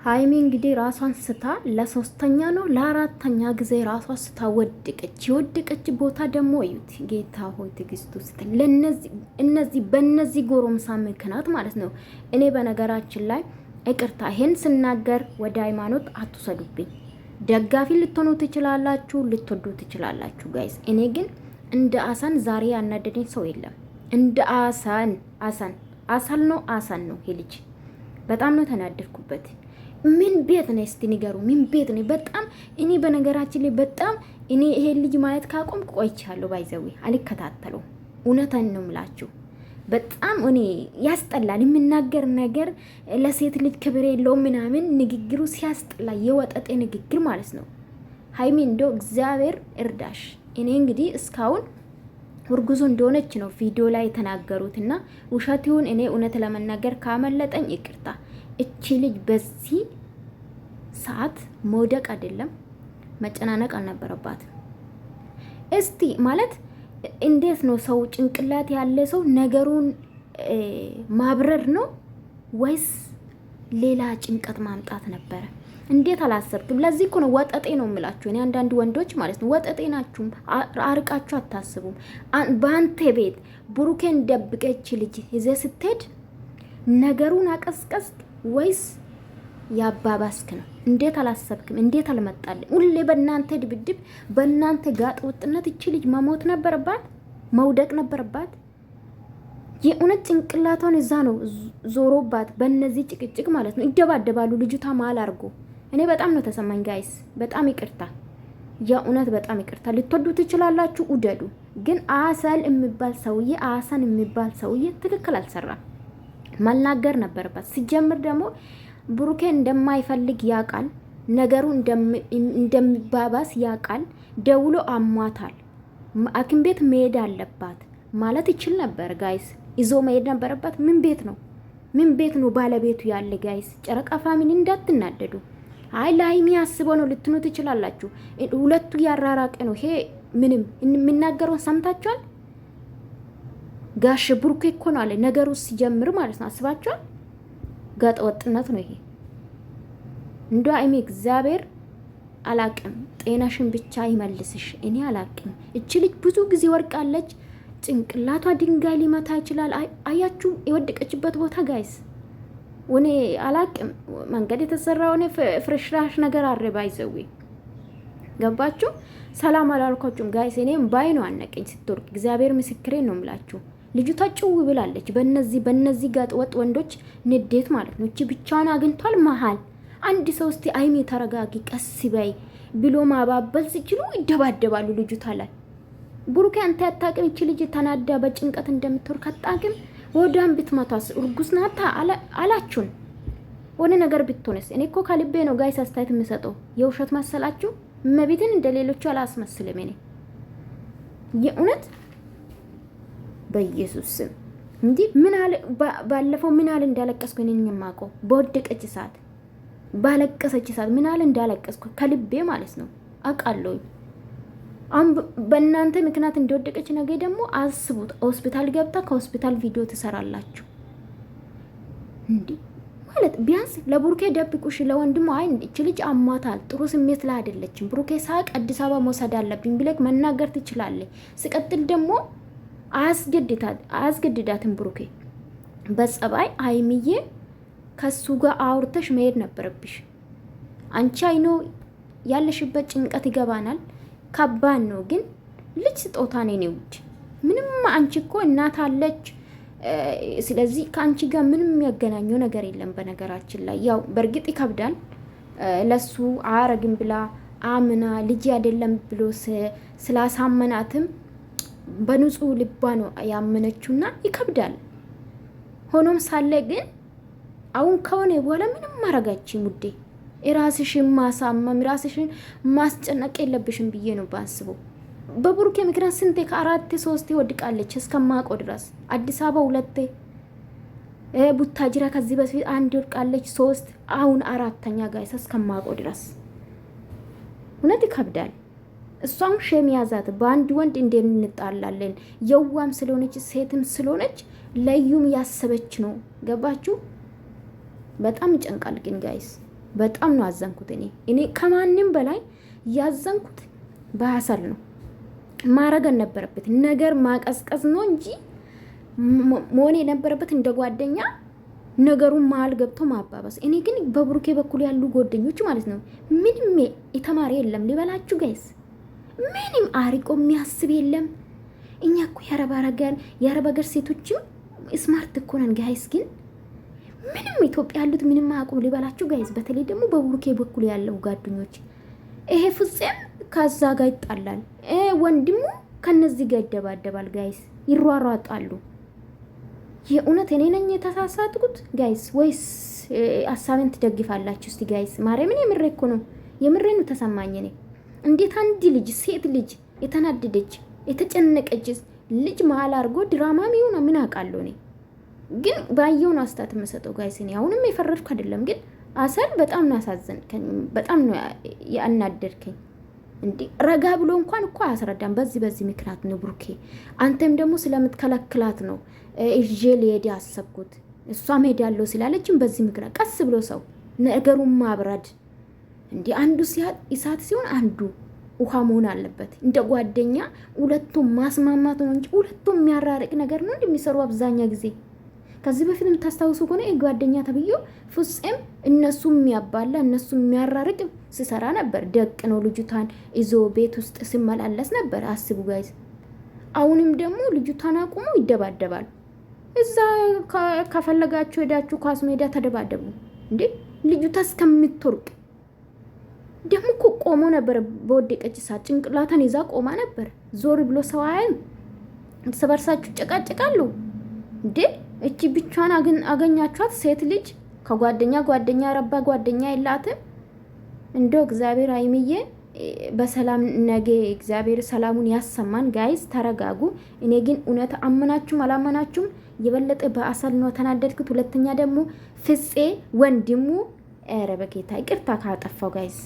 ሀይሚ እንግዲህ ራሷን ስታ ለሶስተኛ ነው ለአራተኛ ጊዜ ራሷ ስታ ወደቀች። የወደቀች ቦታ ደግሞ እዩት። ጌታ ሆይ ትግስቱ ስትል እነዚህ በእነዚህ ጎረምሳ ምክንያት ማለት ነው። እኔ በነገራችን ላይ ይቅርታ ይሄን ስናገር ወደ ሃይማኖት አትውሰዱብኝ። ደጋፊ ልትሆኑ ትችላላችሁ፣ ልትወዱ ትችላላችሁ ጋይስ። እኔ ግን እንደ አሳን ዛሬ ያናደደኝ ሰው የለም። እንደ አሳን ነው ይሄ ልጅ። በጣም ነው ተናደድኩበት። ምን ቤት ነው እስቲ ንገሩ? ምን ቤት ነው? በጣም እኔ በነገራችን ላይ በጣም እኔ ይሄ ልጅ ማየት ካቆም ቆይቻለሁ። ባይዘዊ አልከታተለው። እውነታን ነው የምላችሁ። በጣም እኔ ያስጠላል። የሚናገር ነገር ለሴት ልጅ ክብር የለውም ምናምን ንግግሩ ሲያስጠላ፣ የወጠጤ ንግግር ማለት ነው። ሀይሚ እንደው እግዚአብሔር እርዳሽ። እኔ እንግዲህ እስካሁን እርጉዙ እንደሆነች ነው ቪዲዮ ላይ የተናገሩትና ውሸት ይሁን እኔ እውነት ለመናገር ካመለጠኝ ይቅርታ። እቺ ልጅ በዚህ ሰዓት መውደቅ አይደለም መጨናነቅ አልነበረባትም። እስቲ ማለት እንዴት ነው ሰው ጭንቅላት ያለ ሰው ነገሩን ማብረር ነው ወይስ ሌላ ጭንቀት ማምጣት ነበረ? እንዴት አላሰብክም? ለዚህ እኮ ነው ወጠጤ ነው የምላችሁ። እኔ አንዳንድ ወንዶች ማለት ነው ወጠጤ ናችሁ፣ አርቃችሁ አታስቡም። በአንተ ቤት ብሩኬን ደብቀች ልጅ ይዘህ ስትሄድ ነገሩን አቀስቀስ ወይስ ያባባስክ ነው? እንዴት አላሰብክም? እንዴት አልመጣልም? ሁሌ በእናንተ ድብድብ፣ በእናንተ ጋጥ ወጥነት እቺ ልጅ መሞት ነበረባት፣ መውደቅ ነበረባት። የእውነት ጭንቅላቷን እዛ ነው ዞሮባት፣ በእነዚህ ጭቅጭቅ ማለት ነው ይደባደባሉ። ልጅቷ ማል አርጎ እኔ በጣም ነው ተሰማኝ ጋይስ። በጣም ይቅርታ፣ የእውነት በጣም ይቅርታ። ልትወዱ ትችላላችሁ፣ ውደዱ። ግን አሰን የሚባል ሰውዬ ትክክል አልሰራም። መናገር ነበረበት። ሲጀምር ደግሞ ብሩኬ እንደማይፈልግ ያውቃል፣ ነገሩ እንደሚባባስ ያውቃል። ደውሎ አሟታል፣ ሐኪም ቤት መሄድ አለባት ማለት ይችል ነበር ጋይስ። ይዞ መሄድ ነበረባት። ምን ቤት ነው ባለቤቱ ያለ ጋይስ። ጨረቃ ፋሚሊ እንዳትናደዱ። አይ ለሀይሚ አስበው ነው ልትኑ ትችላላችሁ። ሁለቱ ያራራቀ ነው። ይሄ ምንም የሚናገረውን ሰምታችኋል? ጋሽ ብሩኬ እኮ ነው አለ ነገሩ ሲጀምር ማለት ነው። አስባችኋል? ጋጠ ወጥነት ነው ይሄ። እንደ ሀይሚ እግዚአብሔር አላቅም፣ ጤናሽን ብቻ ይመልስሽ። እኔ አላቅም። እቺ ልጅ ብዙ ጊዜ ወርቃለች። ጭንቅላቷ ድንጋይ ሊመታ ይችላል። አያችሁ የወደቀችበት ቦታ ጋይስ። እኔ አላቅም። መንገድ የተሰራው እኔ ፍርሽራሽ ነገር አረባ ይዘዊ ገባችሁ? ሰላም አላልኳችሁም ጋይስ። እኔም ባይ ነው አነቀኝ ስትወርቅ። እግዚአብሔር ምስክሬ ነው የምላችሁ። ልጅቷ ጭው ብላለች። በነዚህ ጋጥ ወጥ ወንዶች ንዴት ማለት ነው። እቺ ብቻዋን አግኝቷል መሀል። አንድ ሰው እስቲ አይሜ ተረጋጊ፣ ቀስ በይ ብሎ ማባበል ሲችሉ ይደባደባሉ ልጅቷ ላይ። ብሩኬ አንተ ያታቅም። እቺ ልጅ ተናዳ በጭንቀት እንደምትወርቅ አታቅም። ወዳን ብትመቷስ እርጉዝ ናታ አላችሁን? ወደ ነገር ብትሆንስ? እኔ እኮ ከልቤ ነው ጋይስ አስተያየት የምሰጠው። የውሸት መሰላችሁ? መቤትን እንደሌሎቹ አላስመስልም። እኔ የእውነት በኢየሱስ ስም እንዴ ምን አለ ባለፈው ምን አለ እንዳለቀስኩ እኔ የማውቀው በወደቀች ሰዓት ባለቀሰች ሰዓት ምን አለ እንዳለቀስኩ ከልቤ ማለት ነው አውቃለሁ። አሁን በእናንተ ምክንያት እንደወደቀች ነገ ደግሞ አስቡት። ሆስፒታል ገብታ ከሆስፒታል ቪዲዮ ትሰራላችሁ እንዴ ማለት ቢያንስ ለብሩኬ ደብቁሽ። ለወንድሙ አይ እቺ ልጅ አሟታል፣ ጥሩ ስሜት ላይ አይደለችም፣ ብሩኬ ሳቅ አዲስ አበባ መውሰድ አለብኝ ብለክ መናገር ትችላለህ። ሲቀጥል ደግሞ አያስገድዳትም ብሩኬ። በጸባይ አይምዬ ከሱ ጋር አውርተሽ መሄድ ነበረብሽ። አንቺ አይኖ ያለሽበት ጭንቀት ይገባናል፣ ከባድ ነው። ግን ልጅ ስጦታ ነው ውድ ምንም። አንቺ እኮ እናት አለች። ስለዚህ ከአንቺ ጋር ምንም የሚያገናኘው ነገር የለም። በነገራችን ላይ ያው በእርግጥ ይከብዳል። ለሱ አረግም ብላ አምና ልጅ አይደለም ብሎ ስላሳመናትም በንጹህ ልባ ነው ያመነችውና ይከብዳል። ሆኖም ሳለ ግን አሁን ከሆነ በኋላ ምንም ማረጋችኝ ውዴ። ራስሽን ማሳመም ራስሽን ማስጨነቅ የለብሽም ብዬ ነው ባስበው። በብሩኬ ምክንያት ስንቴ ከአራት ሶስቴ ወድቃለች እስከማቆ ድረስ። አዲስ አበባ 2፣ ቡታጅራ ከዚህ በፊት 1 ወድቃለች፣ 3 አሁን 4ኛ ጋይስ እስከማቆ ድረስ። እውነት ይከብዳል። እሷም ሸም ያዛት በአንድ ወንድ እንደምንጣላለን። የዋም ስለሆነች ሴትም ስለሆነች ለዩም ያሰበች ነው። ገባችሁ? በጣም ይጨንቃል ግን ጋይስ በጣም ነው አዘንኩት። እኔ ከማንም በላይ ያዘንኩት በአሰል ነው። ማረግ ነበረበት ነገር ማቀዝቀዝ ነው እንጂ መሆን የነበረበት እንደ ጓደኛ ነገሩን መሀል ገብቶ ማባባስ። እኔ ግን በብሩኬ በኩል ያሉ ጓደኞች ማለት ነው ምንም የተማረ የለም ሊበላችሁ ጋይስ፣ ምንም አሪቆ የሚያስብ የለም። እኛ እኮ የአረብ ሀገር ሴቶችም ስማርት እኮ ነን ጋይስ። ግን ምንም ኢትዮጵያ ያሉት ምንም አያውቁም ሊበላችሁ ጋይስ። በተለይ ደግሞ በብሩኬ በኩል ያለው ጓደኞች ይሄ ፍፄም ከዛ ጋር ይጣላል፣ ወንድሙ ከነዚህ ጋር ይደባደባል ጋይስ፣ ይሯሯጣሉ። የእውነት እኔ ነኝ የተሳሳትኩት ጋይስ ወይስ ሀሳብን ትደግፋላችሁ? እስቲ ጋይስ ማርያምን የምሬ እኮ ነው፣ የምሬ ነው ተሰማኝ። እኔ እንዴት አንድ ልጅ ሴት ልጅ የተናደደች የተጨነቀች ልጅ መሀል አድርጎ ድራማ ሚሆን ምን አውቃለሁ። እኔ ግን ባየውን አስታት የምሰጠው ጋይስ። እኔ አሁንም የፈረድኩ አይደለም፣ ግን አሰል በጣም ነው ያሳዘንከኝ፣ በጣም ነው ያናደድከኝ። እንዴ ረጋ ብሎ እንኳን እኮ አያስረዳም። በዚህ ምክንያት ነው ብሩኬ፣ አንተም ደግሞ ስለምትከለክላት ነው እጄ ሊሄድ ያሰብኩት። እሷም ሄዳለሁ ስላለችም በዚህ ምክንያት ቀስ ብሎ ሰው ነገሩን ማብረድ። እንዴ አንዱ እሳት ሲሆን አንዱ ውሃ መሆን አለበት። እንደ ጓደኛ ሁለቱም ማስማማት ነው እንጂ ሁለቱም የሚያራርቅ ነገር ነው እንደሚሰሩ አብዛኛ ጊዜ። ከዚህ በፊት የምታስታውሱ ከሆነ ጓደኛ ተብዬው ፍጹም እነሱ የሚያባላ እነሱ የሚያራርቅ ሲሰራ ነበር። ደቅ ነው ልጅቷን ይዞ ቤት ውስጥ ሲመላለስ ነበር። አስቡ ጋይዝ። አሁንም ደግሞ ልጅቷን አቁሞ ይደባደባል። እዛ ከፈለጋችሁ ሄዳችሁ ኳስ ሜዳ ተደባደቡ። እንዴ ልጅቷ እስከምትወርቅ ደግሞ እኮ ቆሞ ነበር። በወደቀች ሰዓት ጭንቅላታን ይዛ ቆማ ነበር። ዞር ብሎ ሰው አያይም። እርስ በርሳችሁ ጨቃጭቃሉ። እንዴ እቺ ብቻዋን አገኛችኋት ሴት ልጅ ከጓደኛ ረባ ጓደኛ የላትም። እንደው እግዚአብሔር አይምዬ በሰላም ነገ እግዚአብሔር ሰላሙን ያሰማን። ጋይዝ ተረጋጉ። እኔ ግን እውነት አመናችሁም አላመናችሁም የበለጠ በአሰል ነው ተናደድኩት። ሁለተኛ ደግሞ ፍፄ ወንድሙ ኧረ በጌታ ይቅርታ ካጠፋው ጋይዝ